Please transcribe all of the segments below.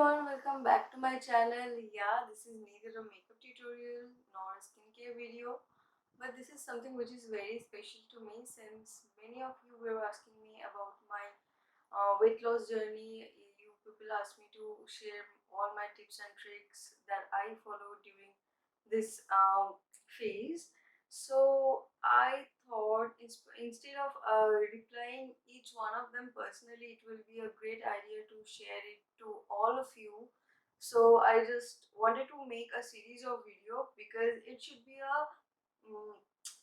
everyone, welcome back to my channel. Yeah, this is neither a makeup tutorial nor a skincare video, but this is something which is very special to me since many of you were asking me about my weight loss journey. You people asked me to share all my tips and tricks that I followed during this phase. So I thought instead of replying each one of them personally, it will be a great idea to share it to all of you. So I just wanted to make a series of video because it should be a mm,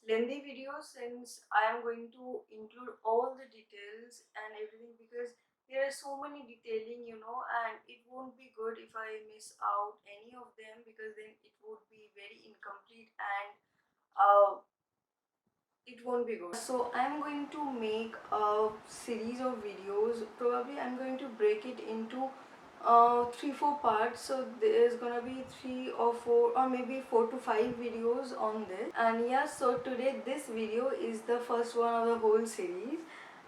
lengthy video since I am going to include all the details and everything because there are so many detailing, and it won't be good if I miss out any of them because then it would be very incomplete and uh, it won't be good. So I'm going to make a series of videos. Probably I'm going to break it into 3-4 parts. So there's gonna be 3 or 4 or maybe 4 to 5 videos on this. And yeah, so today this video is the first one of the whole series.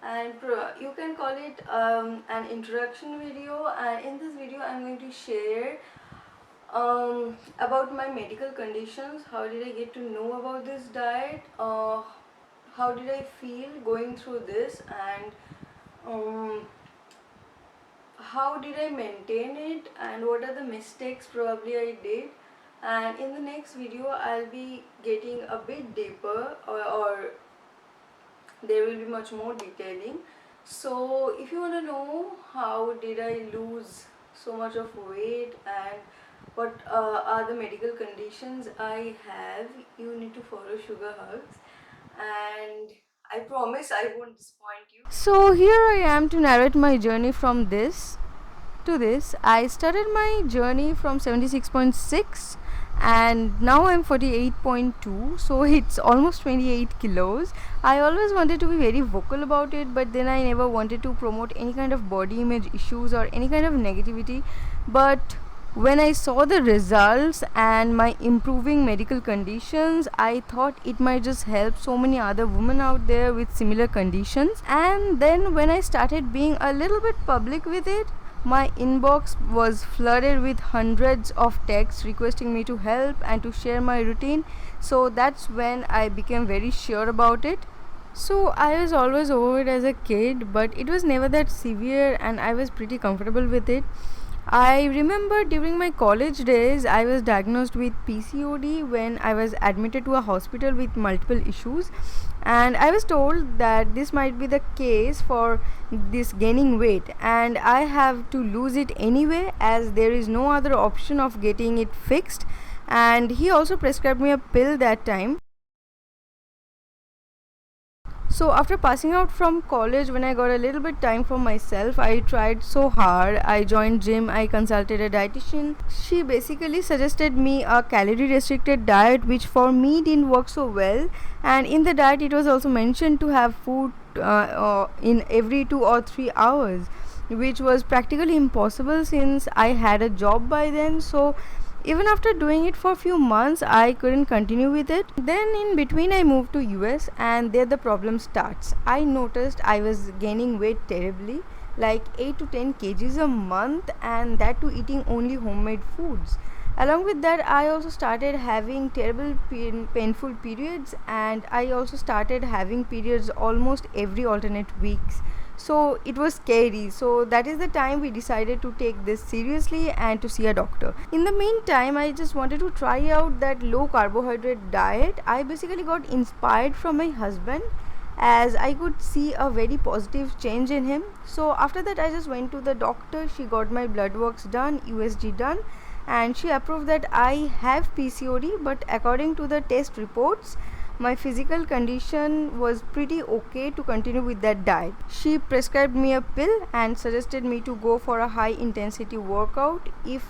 And you can call it an introduction video. And in this video, I'm going to share about my medical conditions. How did I get to know about this diet? How did I feel going through this, and um, how did I maintain it, and what are the mistakes probably I did. And in the next video I'll be getting a bit deeper, or there will be much more detailing. So if you want to know how did I lose so much of weight and what are the medical conditions I have, you need to follow Sugar Hugs, and I promise I won't disappoint you. So here I am to narrate my journey from this to this. I started my journey from 76.6 and now I'm 48.2, so it's almost 28 kilos. I always wanted to be very vocal about it, but then I never wanted to promote any kind of body image issues or any kind of negativity. But when I saw the results and my improving medical conditions, I thought it might just help so many other women out there with similar conditions. And then when I started being a little bit public with it, my inbox was flooded with hundreds of texts requesting me to help and to share my routine. So that's when I became very sure about it. So I was always overweight as a kid, but it was never that severe and I was pretty comfortable with it. I remember during my college days, I was diagnosed with PCOD when I was admitted to a hospital with multiple issues, and I was told that this might be the case for this gaining weight, and I have to lose it anyway as there is no other option of getting it fixed. And he also prescribed me a pill that time. So after passing out from college, when I got a little bit time for myself, I tried so hard. I joined gym, I consulted a dietitian. She basically suggested me a calorie restricted diet, which for me didn't work so well. And in the diet it was also mentioned to have food in every 2 or 3 hours, which was practically impossible since I had a job by then. So even after doing it for a few months, I couldn't continue with it. Then in between I moved to US, and there the problem starts. I noticed I was gaining weight terribly, like 8 to 10 kgs a month, and that too eating only homemade foods. Along with that, I also started having terrible painful periods, and I also started having periods almost every alternate weeks. So it was scary. So that is the time we decided to take this seriously and to see a doctor. In the meantime, I just wanted to try out that low carbohydrate diet. I basically got inspired from my husband as I could see a very positive change in him. So after that, I just went to the doctor. She got my blood works done, USG done, and she approved that I have PCOD, but according to the test reports, my physical condition was pretty okay to continue with that diet. She prescribed me a pill and suggested me to go for a high intensity workout if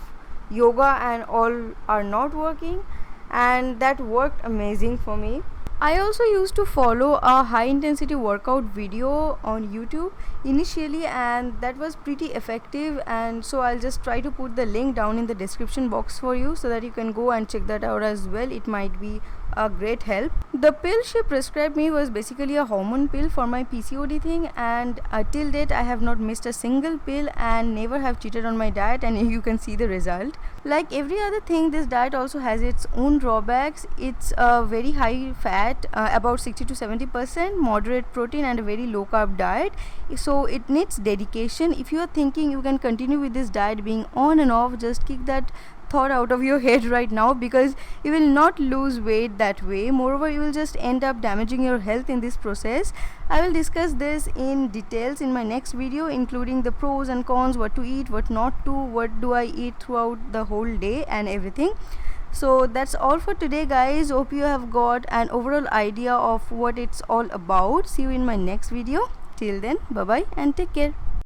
yoga and all are not working, and that worked amazing for me. I also used to follow a high intensity workout video on YouTube initially, and that was pretty effective, and so I'll just try to put the link down in the description box for you so that you can go and check that out as well. It might be a great help. The pill she prescribed me was basically a hormone pill for my PCOD thing, and till date I have not missed a single pill and never have cheated on my diet, and you can see the result. Like every other thing, this diet also has its own drawbacks. It's a very high fat, about 60 to 70%, moderate protein, and a very low carb diet. So it needs dedication. If you are thinking you can continue with this diet being on and off, just kick that thought out of your head right now, because you will not lose weight that way. Moreover, you will just end up damaging your health in this process. I will discuss this in details in my next video, including the pros and cons, what to eat, what not to, what do I eat throughout the whole day, and everything. So that's all for today, guys. Hope you have got an overall idea of what it's all about. See you in my next video. Till then, bye bye and take care.